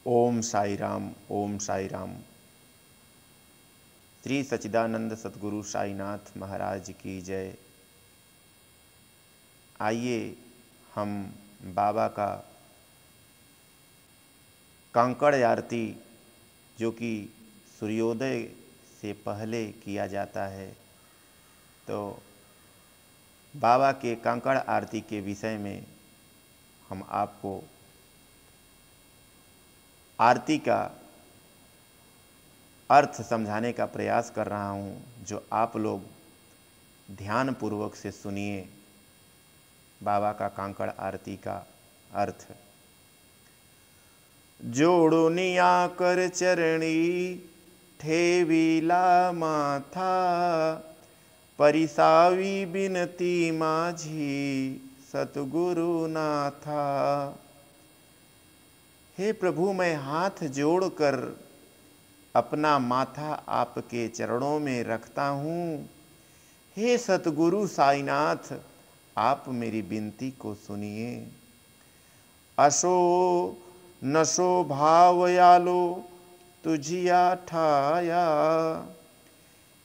ओम साई राम। ओम साई राम। श्री सच्चिदानंद सतगुरु साईनाथ महाराज की जय। आइए हम बाबा का कांकड़ आरती, जो कि सूर्योदय से पहले किया जाता है, तो बाबा के कांकड़ आरती के विषय में हम आपको आरती का अर्थ समझाने का प्रयास कर रहा हूँ, जो आप लोग ध्यानपूर्वक से सुनिए। बाबा का कांकड़ आरती का अर्थ। जोड़ुनिया कर चरणी ठेवीला माथा, परिसावी बिनती माझी सतगुरु नाथा। हे प्रभु, मैं हाथ जोड़कर अपना माथा आपके चरणों में रखता हूँ। हे सतगुरु साईनाथ, आप मेरी विनती को सुनिए। असो नसो भावयालो तुझिया ठाया,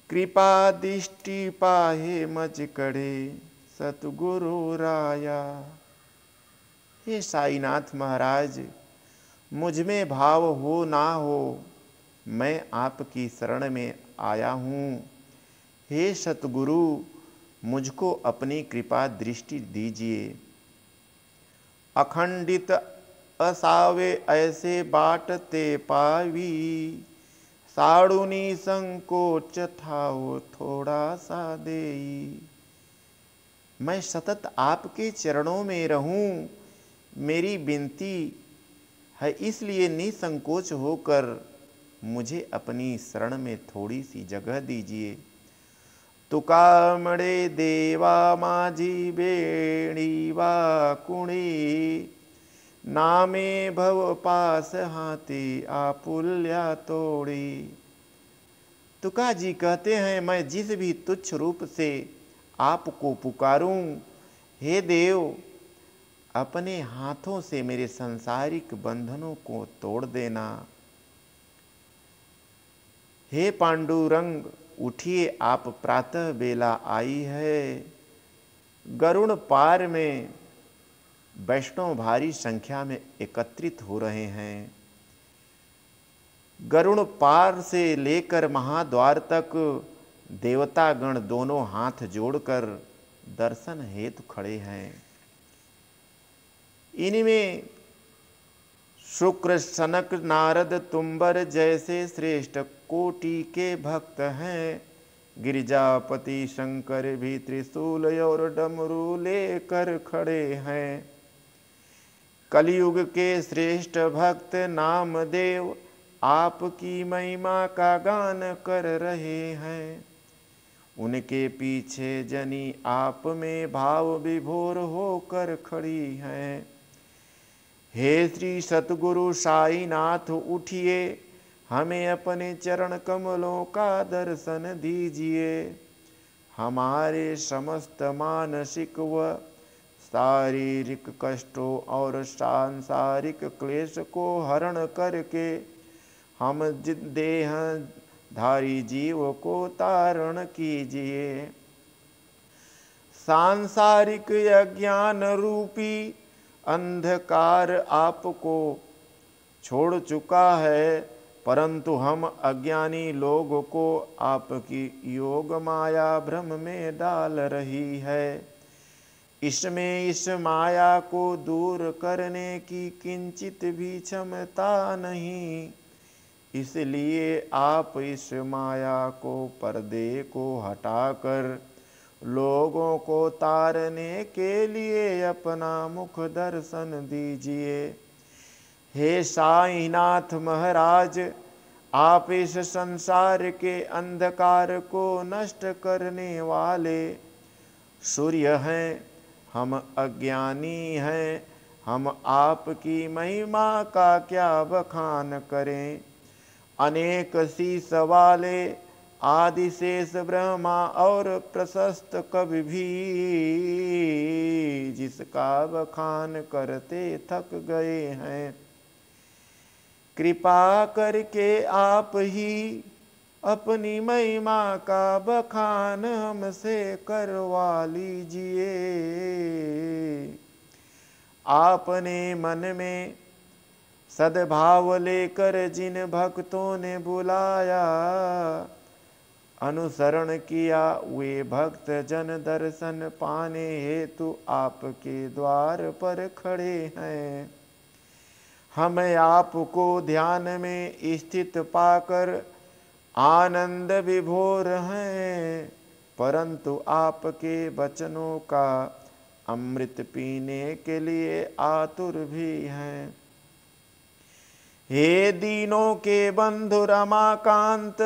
कृपा दृष्टि पाहे मज करे सतगुरु राया। हे साईनाथ महाराज, मुझ में भाव हो ना हो, मैं आपकी शरण में आया हूँ। हे सतगुरु, मुझको अपनी कृपा दृष्टि दीजिए। अखंडित असावे ऐसे बाटते पावी, साड़ुनी संकोच थाओ थोड़ा सा देई। मैं सतत आपके चरणों में रहूं, मेरी विनती है, इसलिए निसंकोच होकर मुझे अपनी शरण में थोड़ी सी जगह दीजिए। तुका मड़े देवा माझी बेड़ी वाकुणी, नामे भव पास हाथी आपुल्या तोड़ी। तुका जी कहते हैं, मैं जिस भी तुच्छ रूप से आपको पुकारूं, हे देव, अपने हाथों से मेरे सांसारिक बंधनों को तोड़ देना। हे पांडुरंग, उठिए, आप प्रातः बेला आई है। गरुड़ पार में वैष्णव भारी संख्या में एकत्रित हो रहे हैं। गरुड़ पार से लेकर महाद्वार तक देवतागण दोनों हाथ जोड़कर दर्शन हेतु खड़े हैं। इनमें शुक्र, सनक, नारद, तुम्बर जैसे श्रेष्ठ कोटि के भक्त हैं। गिरिजापति शंकर भी त्रिशूल और डमरू लेकर खड़े हैं। कलयुग के श्रेष्ठ भक्त नामदेव आपकी महिमा का गान कर रहे हैं। उनके पीछे जनी आप में भाव विभोर होकर खड़ी हैं। हे श्री सतगुरु साईनाथ, उठिए, हमें अपने चरण कमलों का दर्शन दीजिए। हमारे समस्त मानसिक व शारीरिक कष्टों और सांसारिक क्लेश को हरण करके हम देह धारी जीव को तारण कीजिए। सांसारिक अज्ञान रूपी अंधकार आपको छोड़ चुका है, परंतु हम अज्ञानी लोगों को आपकी योग माया भ्रम में डाल रही है। इसमें इस माया को दूर करने की किंचित भी क्षमता नहीं, इसलिए आप इस माया को, पर्दे को हटाकर लोगों को तारने के लिए अपना मुख दर्शन दीजिए। हे साईनाथ महाराज, आप इस संसार के अंधकार को नष्ट करने वाले सूर्य हैं। हम अज्ञानी हैं, हम आपकी महिमा का क्या बखान करें। अनेक शीश वाले आदिशेष ब्रह्मा और प्रशस्त कवि भी जिसका बखान करते थक गए हैं। कृपा करके आप ही अपनी महिमा का बखान हमसे करवा लीजिए। आपने मन में सद्भाव लेकर जिन भक्तों ने बुलाया, अनुसरण किया वे भक्त जन दर्शन पाने हेतु आपके द्वार पर खड़े हैं। हम आपको ध्यान में स्थित पाकर आनंद विभोर हैं, परंतु आपके वचनों का अमृत पीने के लिए आतुर भी हैं। हे दीनों के बंधु रमाकांत,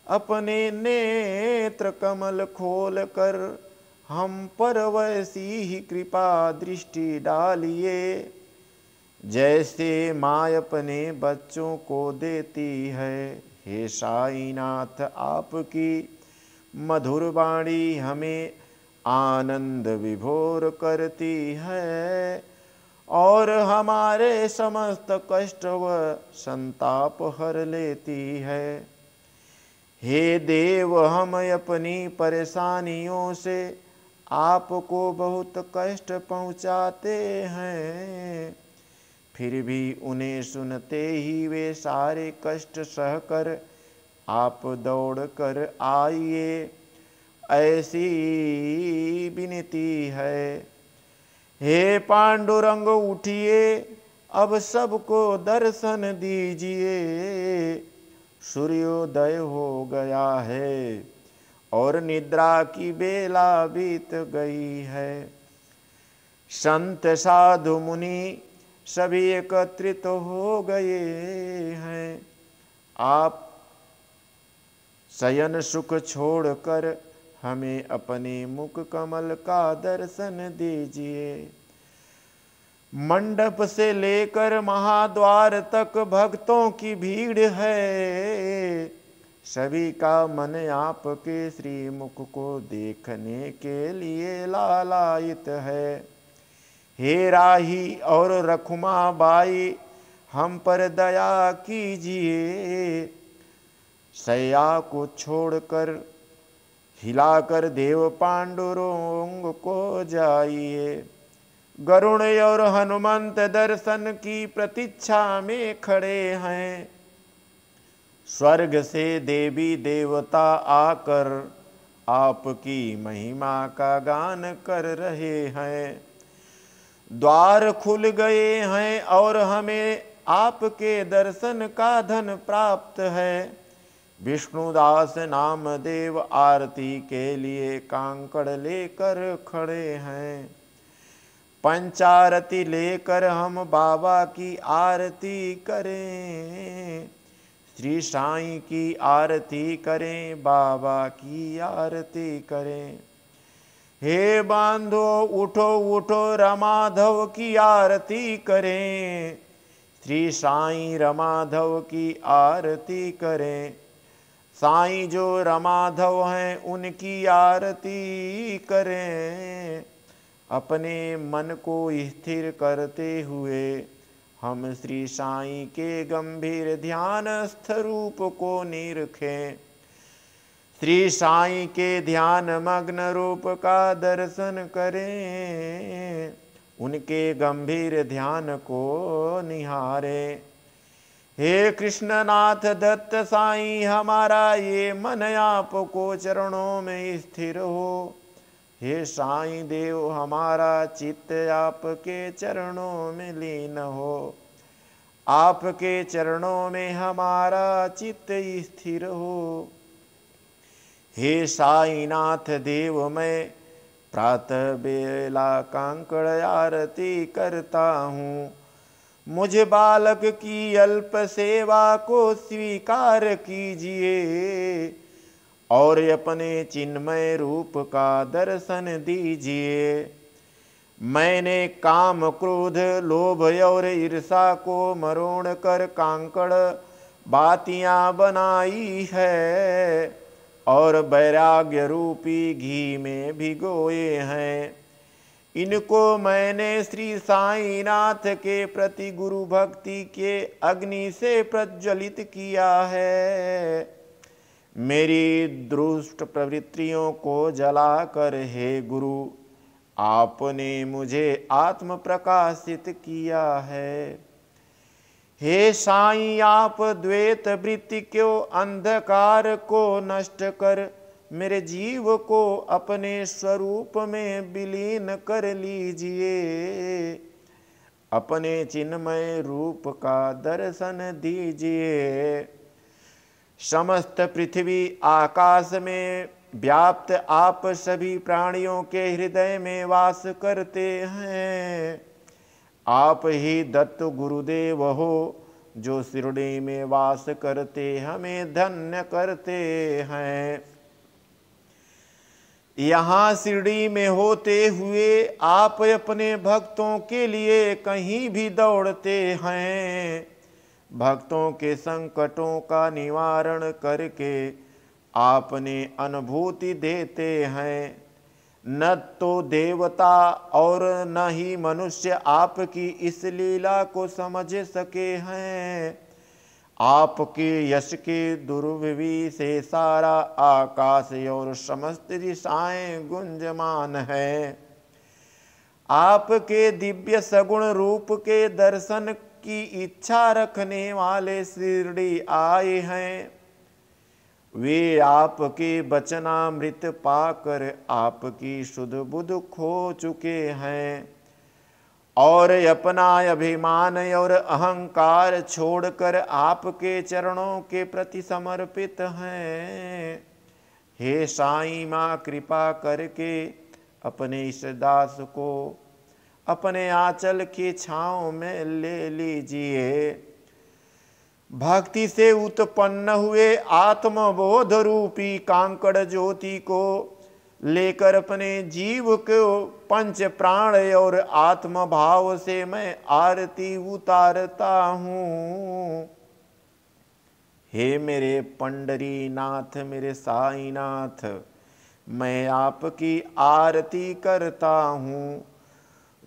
अपने नेत्र कमल खोल कर हम पर वैसी ही कृपा दृष्टि डालिए, जैसे माँ अपने बच्चों को देती है। हे साईनाथ, आपकी मधुर वाणी हमें आनंद विभोर करती है और हमारे समस्त कष्ट व संताप हर लेती है। हे देव, हम अपनी परेशानियों से आपको बहुत कष्ट पहुँचाते हैं, फिर भी उन्हें सुनते ही वे सारे कष्ट सहकर आप दौड़ कर आइए, ऐसी विनती है। हे पांडुरंग, उठिए, अब सबको दर्शन दीजिए। सूर्योदय हो गया है और निद्रा की बेला बीत गई है। संत साधु मुनि सभी एकत्रित हो गए हैं। आप शयन सुख छोड़कर हमें अपने मुख कमल का दर्शन दीजिए। मंडप से लेकर महाद्वार तक भक्तों की भीड़ है, सभी का मन आपके श्रीमुख को देखने के लिए लालायित है। हे राही और रखुमा बाई, हम पर दया कीजिए। सैया को छोड़कर हिलाकर देव पांडुरंग को जाइए। गरुण और हनुमंत दर्शन की प्रतीक्षा में खड़े हैं। स्वर्ग से देवी देवता आकर आपकी महिमा का गान कर रहे हैं। द्वार खुल गए हैं और हमें आपके दर्शन का धन प्राप्त है। विष्णुदास नामदेव आरती के लिए कांकड़ लेकर खड़े हैं। पंचारती लेकर हम बाबा की आरती करें। श्री साईं की आरती करें, बाबा की आरती करें। हे बांधो उठो उठो, रमाधव की आरती करें। श्री साईं रमाधव की आरती करें। साईं जो रमाधव हैं उनकी आरती करें। अपने मन को स्थिर करते हुए हम श्री साईं के गंभीर ध्यानस्थ रूप को निरखें। श्री साईं के ध्यान मग्न रूप का दर्शन करें। उनके गंभीर ध्यान को निहारें। हे कृष्णनाथ दत्त साईं, हमारा ये मन आपको चरणों में स्थिर हो। हे साईं देव, हमारा चित्त आपके चरणों में लीन हो। आपके चरणों में हमारा चित्त स्थिर हो। हे साईनाथ देव, मैं प्रातः बेला कांकड़ आरती करता हूँ। मुझ बालक की अल्प सेवा को स्वीकार कीजिए और अपने चिन्मय रूप का दर्शन दीजिए। मैंने काम, क्रोध, लोभ और ईर्षा को मरोड़ कर कांकड़ बातियां बनाई है और वैराग्य रूपी घी में भिगोए हैं। इनको मैंने श्री साईनाथ के प्रति गुरु भक्ति के अग्नि से प्रज्वलित किया है। मेरी दुष्ट प्रवृत्तियों को जलाकर हे गुरु आपने मुझे आत्म प्रकाशित किया है। हे साईं आप द्वैत वृत्ति को अंधकार को नष्ट कर मेरे जीव को अपने स्वरूप में विलीन कर लीजिए। अपने चिन्मय रूप का दर्शन दीजिए। समस्त पृथ्वी आकाश में व्याप्त आप सभी प्राणियों के हृदय में वास करते हैं। आप ही दत्त गुरुदेव हो जो शिरडी में वास करते हमें धन्य करते हैं। यहाँ शिरडी में होते हुए आप अपने भक्तों के लिए कहीं भी दौड़ते हैं। भक्तों के संकटों का निवारण करके आपने अनुभूति देते हैं। न तो देवता और न ही मनुष्य आपकी इस लीला को समझ सके हैं। आपके यश के दुर्विवि से सारा आकाश और समस्त दिशाएं गुंजमान है। आपके दिव्य सगुण रूप के दर्शन की इच्छा रखने वाले शिरडी आए हैं। वे आपके वचनामृत पाकर आपकी शुद्ध बुद्ध खो चुके हैं और अपना अभिमान और अहंकार छोड़कर आपके चरणों के प्रति समर्पित हैं। हे साईं मां कृपा करके अपने इस दास को अपने आंचल की छांव में ले लीजिए। भक्ति से उत्पन्न हुए आत्मबोध रूपी कांकड़ ज्योति को लेकर अपने जीव को पंच प्राण और आत्म भाव से मैं आरती उतारता हूँ। हे मेरे पंडरी नाथ मेरे साईनाथ मैं आपकी आरती करता हूँ।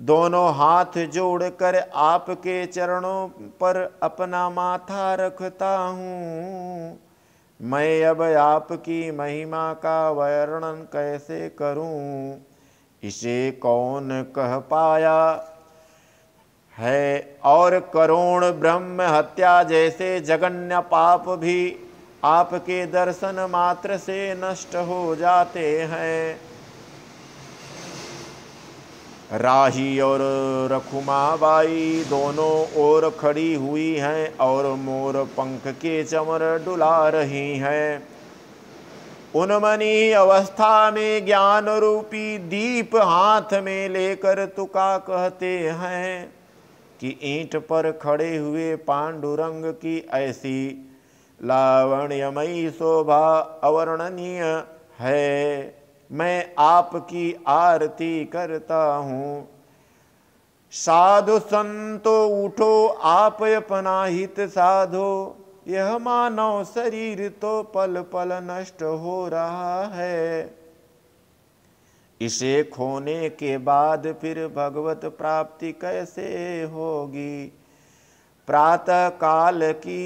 दोनों हाथ जोड़कर आपके चरणों पर अपना माथा रखता हूँ। मैं अब आपकी महिमा का वर्णन कैसे करूं, इसे कौन कह पाया है। और करोड़ ब्रह्म हत्या जैसे जघन्य पाप भी आपके दर्शन मात्र से नष्ट हो जाते हैं। राही और रखुमाबाई दोनों ओर खड़ी हुई हैं और मोर पंख के चमर डुला रही हैं। उन्मनी अवस्था में ज्ञान रूपी दीप हाथ में लेकर तुका कहते हैं कि ईंट पर खड़े हुए पांडुरंग की ऐसी लावण्यमयी शोभा अवर्णनीय है। मैं आपकी आरती करता हूँ। साधु संतो उठो आप अपना हित साधो। यह मानव शरीर तो पल पल नष्ट हो रहा है। इसे खोने के बाद फिर भगवत प्राप्ति कैसे होगी। प्रातः काल की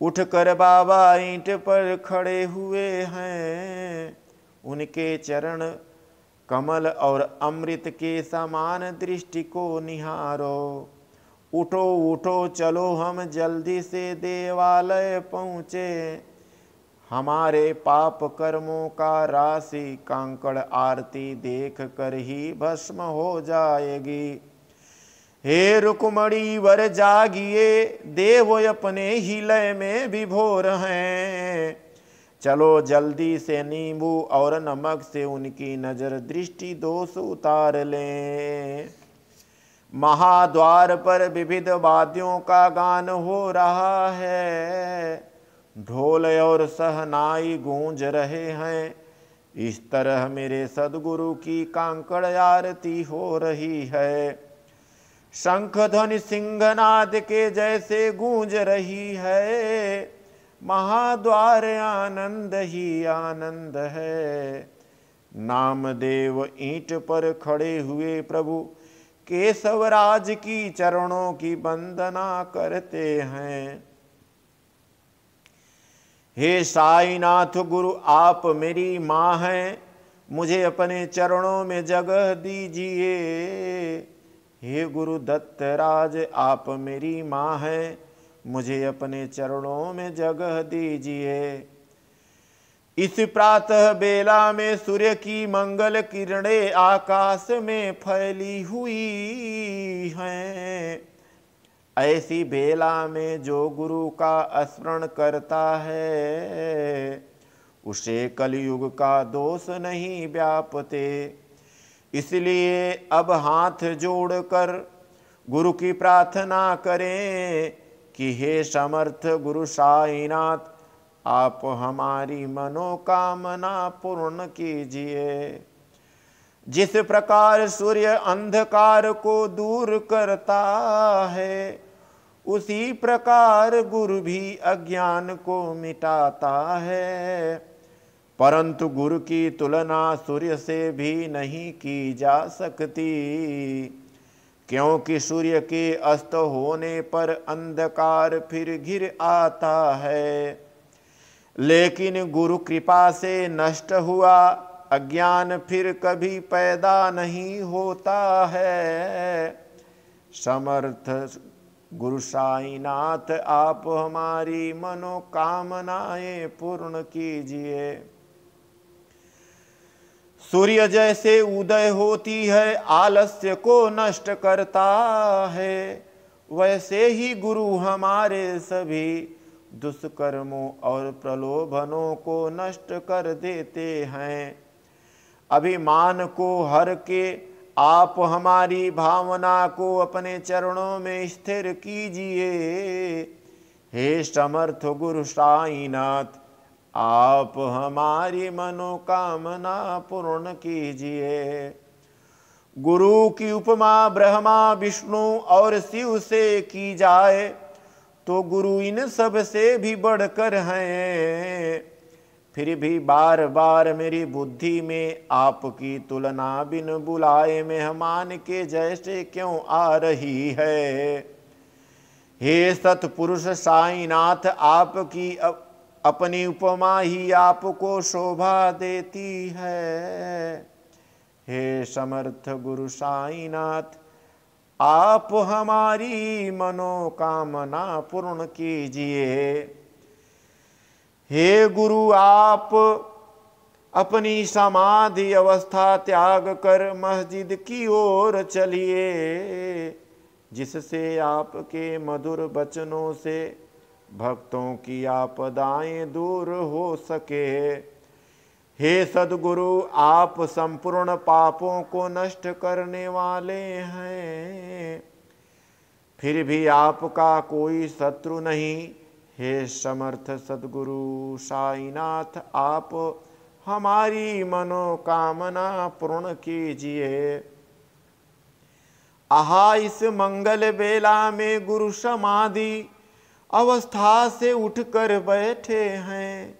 उठकर बाबा ईंट पर खड़े हुए हैं। उनके चरण कमल और अमृत के समान दृष्टि को निहारो। उठो उठो चलो हम जल्दी से देवालय पहुँचे। हमारे पाप कर्मों का राशि कांकड़ आरती देख कर ही भस्म हो जाएगी। हे रुक्मणी वर जागिए, देव अपने ही लय में विभोर हैं। चलो जल्दी से नींबू और नमक से उनकी नजर दृष्टि दोष उतार लें। महाद्वार पर विविध वाद्यों का गान हो रहा है। ढोल और सहनाई गूंज रहे हैं। इस तरह मेरे सद्गुरु की कांकड़ आरती हो रही है। शंख ध्वनि सिंहनाद के जैसे गूंज रही है। महाद्वार आनंद ही आनंद है। नामदेव ईंट पर खड़े हुए प्रभु केशवराज की चरणों की वंदना करते हैं। हे साईनाथ गुरु आप मेरी माँ हैं, मुझे अपने चरणों में जगह दीजिए। हे गुरु दत्तराज आप मेरी माँ हैं, मुझे अपने चरणों में जगह दीजिए। इस प्रातः बेला में सूर्य की मंगल किरणें आकाश में फैली हुई हैं। ऐसी बेला में जो गुरु का स्मरण करता है उसे कलयुग का दोष नहीं व्यापते। इसलिए अब हाथ जोड़कर गुरु की प्रार्थना करें कि हे समर्थ गुरु साईनाथ आप हमारी मनोकामना पूर्ण कीजिए। जिस प्रकार सूर्य अंधकार को दूर करता है उसी प्रकार गुरु भी अज्ञान को मिटाता है, परंतु गुरु की तुलना सूर्य से भी नहीं की जा सकती, क्योंकि सूर्य के अस्त होने पर अंधकार फिर घिर आता है, लेकिन गुरु कृपा से नष्ट हुआ अज्ञान फिर कभी पैदा नहीं होता है। समर्थ गुरु साईनाथ आप हमारी मनोकामनाएं पूर्ण कीजिए। सूर्य जैसे उदय होती है आलस्य को नष्ट करता है, वैसे ही गुरु हमारे सभी दुष्कर्मों और प्रलोभनों को नष्ट कर देते हैं। अभिमान को हर के आप हमारी भावना को अपने चरणों में स्थिर कीजिए। हे समर्थ गुरु साईनाथ आप हमारी मनोकामना पूर्ण कीजिए। गुरु की उपमा ब्रह्मा विष्णु और शिव से की जाए तो गुरु इन सब से भी बढ़कर हैं। फिर भी बार बार मेरी बुद्धि में आपकी तुलना बिन बुलाए मेहमान के जैसे क्यों आ रही है। हे सतपुरुष साईनाथ आपकी अपनी उपमा ही आपको शोभा देती है। हे समर्थ गुरु साईनाथ आप हमारी मनोकामना पूर्ण कीजिए। हे गुरु आप अपनी समाधि अवस्था त्याग कर मस्जिद की ओर चलिए, जिससे आपके मधुर वचनों से भक्तों की आपदाएं दूर हो सके। हे सद्गुरु आप संपूर्ण पापों को नष्ट करने वाले हैं, फिर भी आपका कोई शत्रु नहीं। हे समर्थ सद्गुरु साईनाथ आप हमारी मनोकामना पूर्ण कीजिए। आहा इस मंगल बेला में गुरु समाधि अवस्था से उठकर बैठे हैं।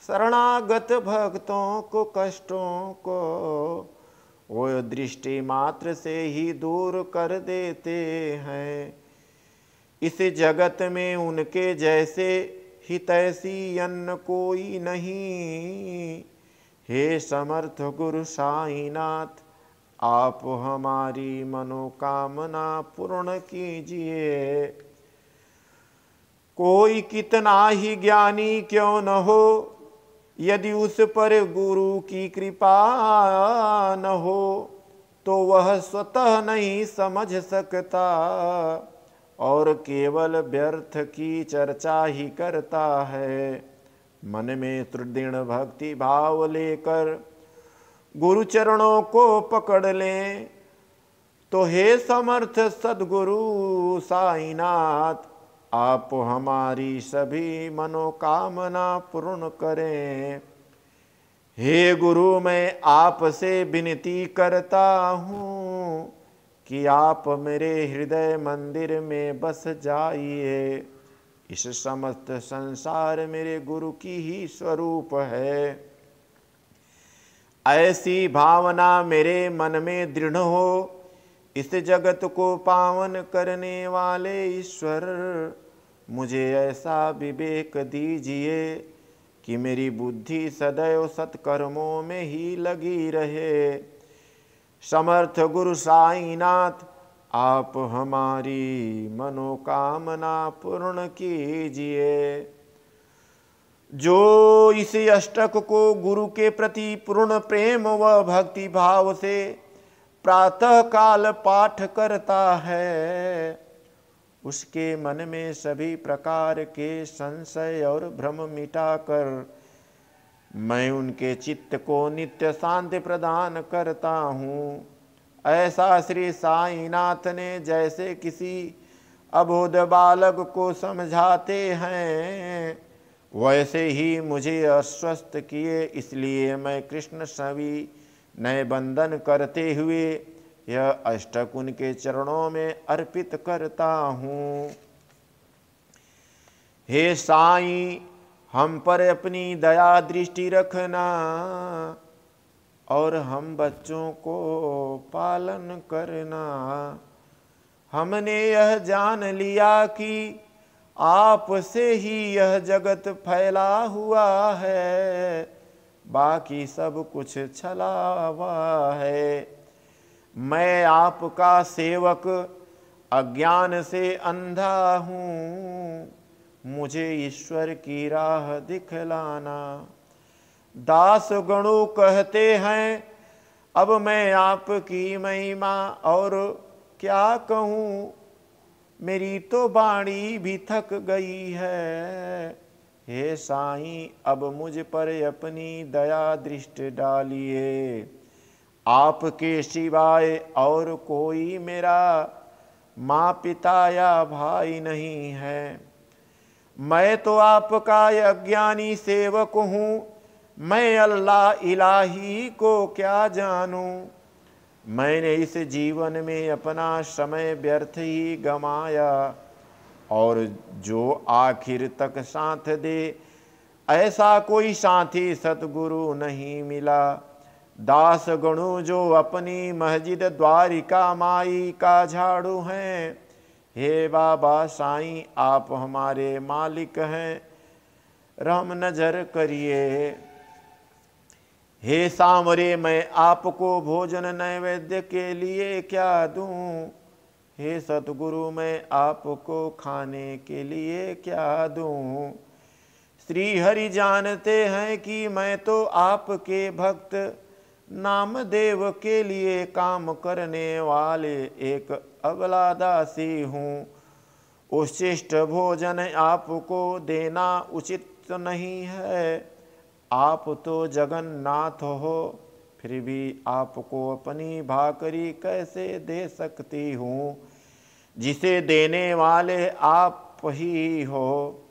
शरणागत भक्तों को कष्टों को वो दृष्टि मात्र से ही दूर कर देते हैं। इस जगत में उनके जैसे हितैषी अन्य कोई नहीं। हे समर्थ गुरु साईनाथ आप हमारी मनोकामना पूर्ण कीजिए। कोई कितना ही ज्ञानी क्यों न हो, यदि उस पर गुरु की कृपा न हो तो वह स्वतः नहीं समझ सकता और केवल व्यर्थ की चर्चा ही करता है। मन में सुदृढ़ भक्ति भाव लेकर गुरु चरणों को पकड़ लें तो हे समर्थ सद्गुरु साईनाथ आप हमारी सभी मनोकामना पूर्ण करें। हे गुरु मैं आपसे विनती करता हूँ कि आप मेरे हृदय मंदिर में बस जाइए। इस समस्त संसार मेरे गुरु की ही स्वरूप है। ऐसी भावना मेरे मन में दृढ़ हो, इस जगत को पावन करने वाले ईश्वर, मुझे ऐसा विवेक दीजिए कि मेरी बुद्धि सदैव सत्कर्मों में ही लगी रहे। समर्थ गुरु साईनाथ, आप हमारी मनोकामना पूर्ण कीजिए। जो इस अष्टक को गुरु के प्रति पूर्ण प्रेम व भक्ति भाव से प्रातः काल पाठ करता है, उसके मन में सभी प्रकार के संशय और भ्रम मिटाकर मैं उनके चित्त को नित्य शांति प्रदान करता हूँ। ऐसा श्री साईनाथ ने जैसे किसी अबोध बालक को समझाते हैं, वैसे ही मुझे आश्वस्त किए। इसलिए मैं कृष्ण छवि नए बंधन करते हुए यह अष्टक उनके चरणों में अर्पित करता हूँ। हे साईं, हम पर अपनी दया दृष्टि रखना और हम बच्चों को पालन करना। हमने यह जान लिया कि आप से ही यह जगत फैला हुआ है, बाकी सब कुछ छलावा है। मैं आपका सेवक अज्ञान से अंधा हूँ, मुझे ईश्वर की राह दिखलाना। दास गणु कहते हैं, अब मैं आपकी महिमा और क्या कहूँ, मेरी तो वाणी भी थक गई है। हे साईं, अब मुझ पर अपनी दया दृष्टि डालिए। आपके सिवाय और कोई मेरा माँ पिता या भाई नहीं है। मैं तो आपका अज्ञानी सेवक हूँ, मैं अल्लाह इलाही को क्या जानूं। मैंने इस जीवन में अपना समय व्यर्थ ही गमाया, और जो आखिर तक साथ दे ऐसा कोई साथी सतगुरु नहीं मिला। दास गणु जो अपनी मस्जिद द्वारिका माई का झाड़ू हैं, हे बाबा साईं, आप हमारे मालिक हैं, रहम नजर करिए। हे सांवरे, मैं आपको भोजन नैवेद्य के लिए क्या दूं। हे सतगुरु, मैं आपको खाने के लिए क्या दूं। श्री हरि जानते हैं कि मैं तो आपके भक्त नामदेव के लिए काम करने वाले एक अबला दासी हूँ। उच्छिष्ट भोजन आपको देना उचित नहीं है। आप तो जगन्नाथ हो, फिर भी आपको अपनी भाकरी कैसे दे सकती हूँ, जिसे देने वाले आप ही हो।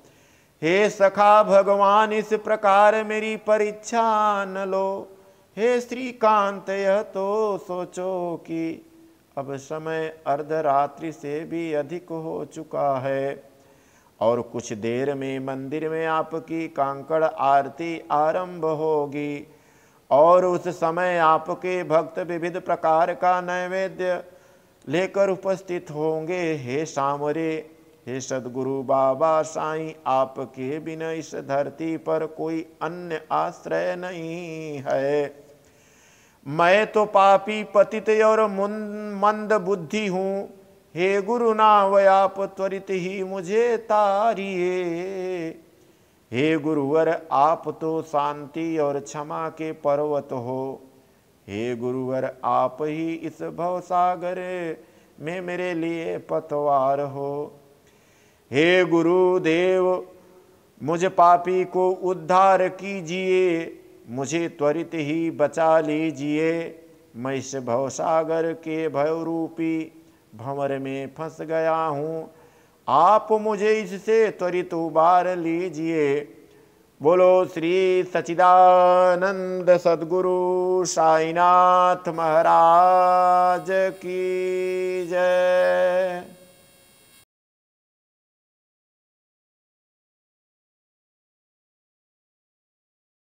हे सखा भगवान, इस प्रकार मेरी परीक्षा न लो। हे श्रीकांत, यह तो सोचो कि अब समय अर्धरात्रि से भी अधिक हो चुका है, और कुछ देर में मंदिर में आपकी कांकड़ आरती आरंभ होगी, और उस समय आपके भक्त विविध प्रकार का नैवेद्य लेकर उपस्थित होंगे। हे सांवरे, हे सद्गुरु बाबा साईं, आपके बिना इस धरती पर कोई अन्य आश्रय नहीं है। मैं तो पापी पतित और मंद बुद्धि हूँ। हे गुरुनाव, आप त्वरित ही मुझे तारिए। हे गुरुवर, आप तो शांति और क्षमा के पर्वत हो। हे गुरुवर, आप ही इस भवसागर में मेरे लिए पतवार हो। हे गुरुदेव, मुझ पापी को उद्धार कीजिए, मुझे त्वरित ही बचा लीजिए। मैं इस भवसागर के भयरूपी भंवर में फंस गया हूँ, आप मुझे इससे त्वरित उबार लीजिए। बोलो श्री सच्चिदानंद सद्गुरु साईनाथ महाराज की जय।